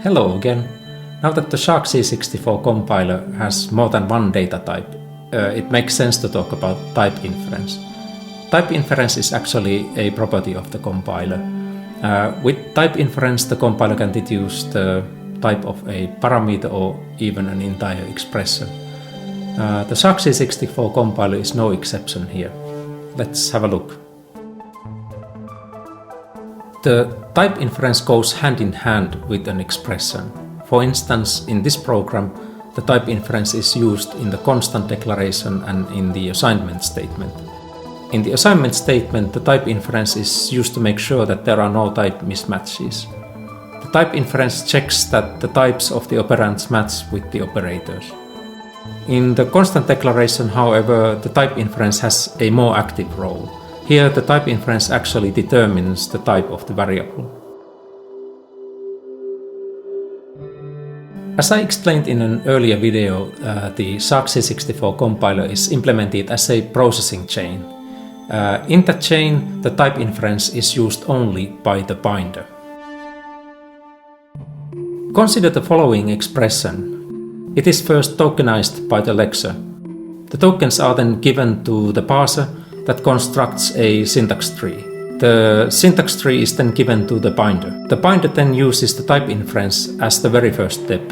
Hello again. Now that the sharkC64 compiler has more than one data type, it makes sense to talk about type inference. Type inference is actually a property of the compiler. With type inference, the compiler can deduce the type of a parameter or even an entire expression. The sharkC64 compiler is no exception here. Let's have a look. The type inference goes hand in hand with an expression. For instance, in this program, the type inference is used in the constant declaration and in the assignment statement. In the assignment statement, the type inference is used to make sure that there are no type mismatches. The type inference checks that the types of the operands match with the operators. In the constant declaration, however, the type inference has a more active role. Here, the type inference actually determines the type of the variable. As I explained in an earlier video, the sharkC64 compiler is implemented as a processing chain. In that chain, the type inference is used only by the binder. Consider the following expression. It is first tokenized by the lexer. The tokens are then given to the parser that constructs a syntax tree. The syntax tree is then given to the binder. The binder then uses the type inference as the very first step.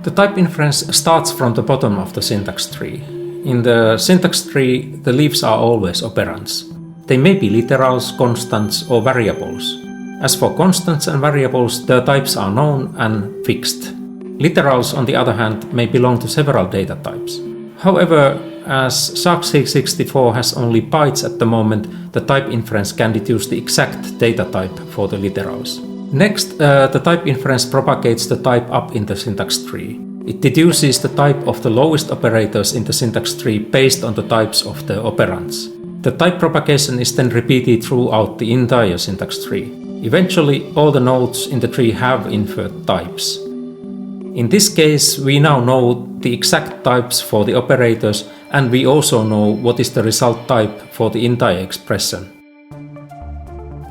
The type inference starts from the bottom of the syntax tree. In the syntax tree, the leaves are always operands. They may be literals, constants, or variables. As for constants and variables, their types are known and fixed. Literals, on the other hand, may belong to several data types. However, as sharkC64 has only bytes at the moment, the type inference can deduce the exact data type for the literals. Next, the type inference propagates the type up in the syntax tree. It deduces the type of the lowest operators in the syntax tree based on the types of the operands. The type propagation is then repeated throughout the entire syntax tree. Eventually, all the nodes in the tree have inferred types. In this case, we now know the exact types for the operators, and we also know what is the result type for the entire expression.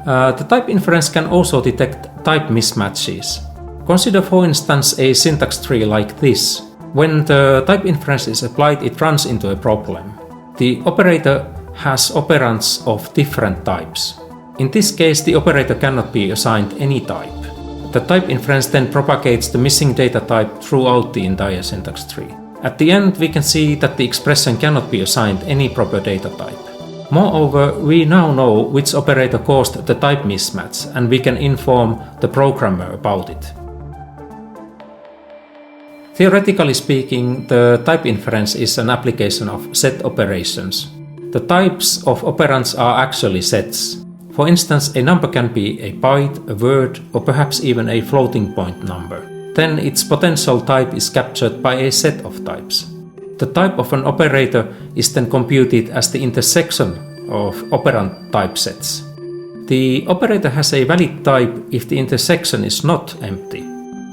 The type inference can also detect type mismatches. Consider, for instance, a syntax tree like this. When the type inference is applied, it runs into a problem. The operator has operands of different types. In this case, the operator cannot be assigned any type. The type inference then propagates the missing data type throughout the entire syntax tree. At the end, we can see that the expression cannot be assigned any proper data type. Moreover, we now know which operator caused the type mismatch, and we can inform the programmer about it. Theoretically speaking, the type inference is an application of set operations. The types of operands are actually sets. For instance, a number can be a byte, a word, or perhaps even a floating point number. Then its potential type is captured by a set of types. The type of an operator is then computed as the intersection of operand type sets. The operator has a valid type if the intersection is not empty.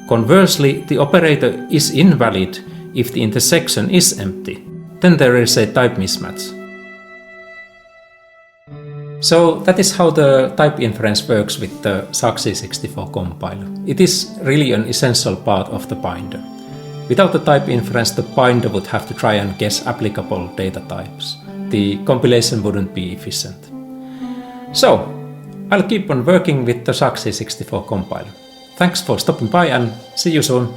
Conversely, the operator is invalid if the intersection is empty. Then there is a type mismatch. So that is how the type inference works with the sharkC64 compiler. It is really an essential part of the binder. Without the type inference, the binder would have to try and guess applicable data types. The compilation wouldn't be efficient. So, I'll keep on working with the sharkC64 compiler. Thanks for stopping by and see you soon.